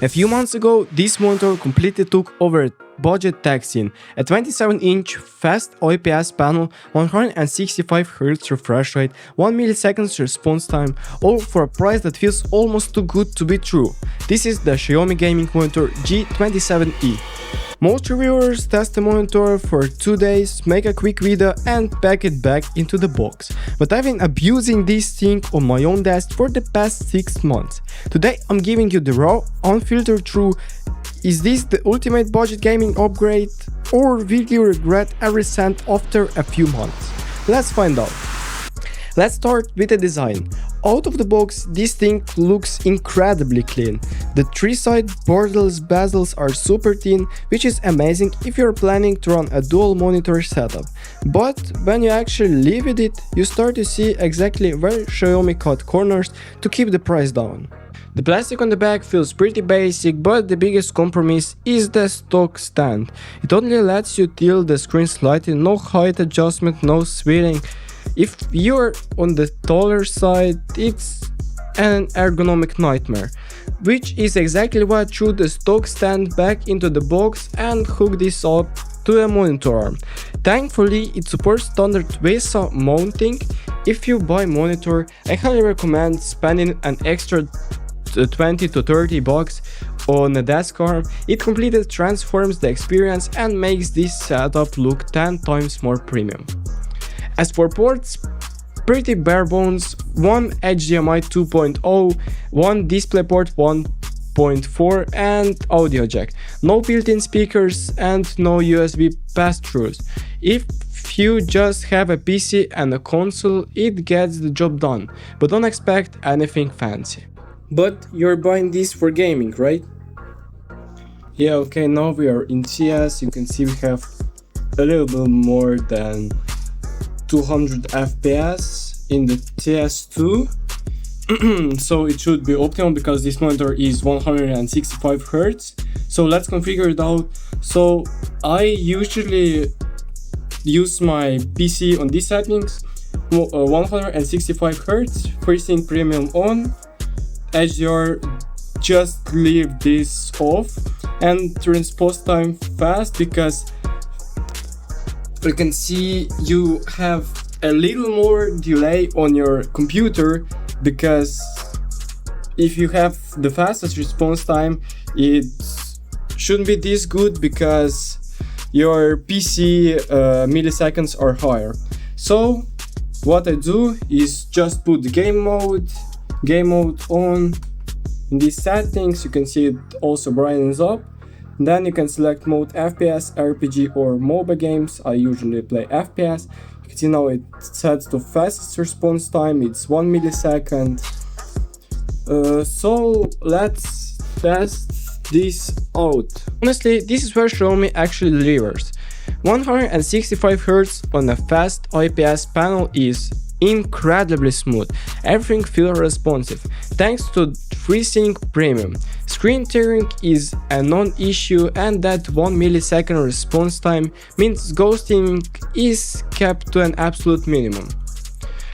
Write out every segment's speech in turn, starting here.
A few months ago, this monitor completely took over budget tech scene. A 27-inch Fast IPS panel, 165Hz refresh rate, 1 millisecond response time, all for a price that feels almost too good to be true. This is the Xiaomi gaming monitor G27i. Most reviewers test the monitor for 2 days, make a quick video and pack it back into the box. But I've been abusing this thing on my own desk for the past 6 months. Today I'm giving you the raw, unfiltered truth. Is this the ultimate budget gaming upgrade? Or will you regret every cent after a few months? Let's find out. Let's start with the design. Out of the box, this thing looks incredibly clean. The 3-side borderless bezels are super thin, which is amazing if you're planning to run a dual monitor setup. But when you actually live with it, you start to see exactly where Xiaomi cut corners to keep the price down. The plastic on the back feels pretty basic, but the biggest compromise is the stock stand. It only lets you tilt the screen slightly, no height adjustment, no swirling. If you're on the taller side, it's an ergonomic nightmare, which is exactly why I threw the stock stand back into the box and hooked this up to a monitor arm. Thankfully, it supports standard VESA mounting. If you buy a monitor, I highly recommend spending an extra 20 to 30 bucks on a desk arm. It completely transforms the experience and makes this setup look 10 times more premium. As for ports, pretty bare bones, one HDMI 2.0, one DisplayPort 1.4 and audio jack. No built-in speakers and no USB pass-throughs. If you just have a PC and a console, it gets the job done, but don't expect anything fancy. But you're buying this for gaming, right? Yeah, okay, now we are in TS. You can see we have a little bit more than 200 FPS in the TS2. So it should be optimal because this monitor is 165Hz. So let's configure it out. So I usually use my PC on these settings, 165Hz, FreeSync Premium on, HDR just leave this off, and response time fast because you can see you have a little more delay on your computer, because if you have the fastest response time, it shouldn't be this good because your PC milliseconds are higher. So what I do is just put the game mode on. In these settings you can see it also brightens up. Then you can select mode FPS, RPG or MOBA games. I usually play FPS. You can see now it sets to fastest response time, it's 1 millisecond. So let's test this out. Honestly, this is where Xiaomi actually delivers. 165Hz on a Fast IPS panel is incredibly smooth. Everything feels responsive thanks to FreeSync Premium. Screen tearing is a non-issue, and that 1 millisecond response time means ghosting is kept to an absolute minimum.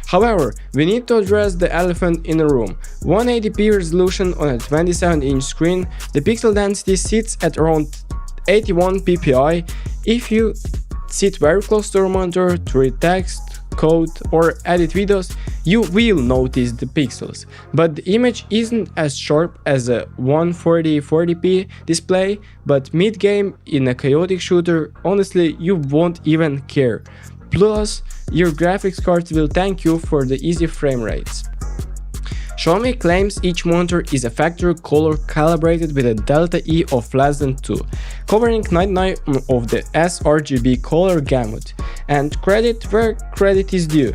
However, we need to address the elephant in the room. 180p resolution on a 27-inch screen, the pixel density sits at around 81 ppi. If you sit very close to your monitor to read text, code or edit videos, you will notice the pixels, but the image isn't as sharp as a 140p display. But mid-game in a chaotic shooter, honestly, you won't even care. Plus, your graphics card will thank you for the easy frame rates. Xiaomi claims each monitor is a factory color calibrated with a delta E of less than 2, covering 99 of the sRGB color gamut, and credit where credit is due.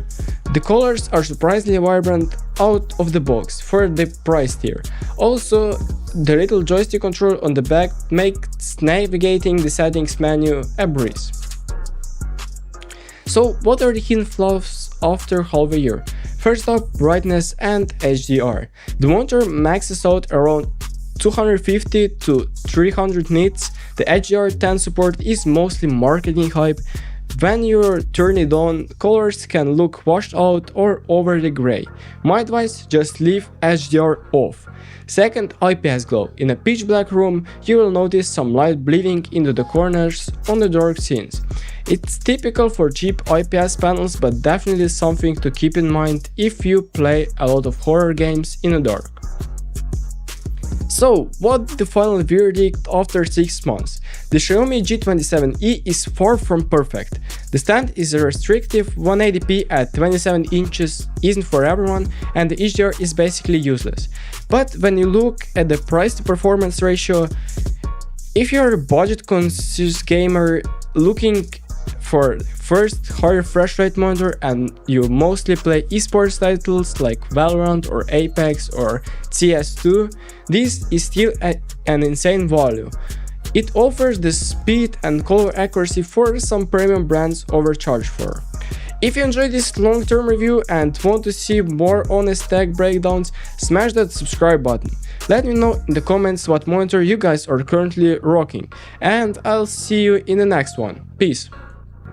The colors are surprisingly vibrant out of the box for the price tier. Also, the little joystick control on the back makes navigating the settings menu a breeze. So what are the hidden flaws after half a year? First up, brightness and HDR. The monitor maxes out around 250 to 300 nits. The HDR10 support is mostly marketing hype. When you turn it on, colors can look washed out or overly gray. My advice, just leave HDR off. Second, IPS glow. In a pitch black room, you will notice some light bleeding into the corners on the dark scenes. It's typical for cheap IPS panels, but definitely something to keep in mind if you play a lot of horror games in the dark. So, what's the final verdict after 6 months? The Xiaomi G27i is far from perfect. The stand is a restrictive 180p at 27 inches isn't for everyone, and the HDR is basically useless. But when you look at the price to performance ratio, if you're a budget conscious gamer looking for first high refresh rate monitor and you mostly play esports titles like Valorant or Apex or CS2, this is still an insane value. It offers the speed and color accuracy for some premium brands overcharged for. If you enjoyed this long-term review and want to see more honest tech breakdowns, smash that subscribe button. Let me know in the comments what monitor you guys are currently rocking, and I'll see you in the next one. Peace.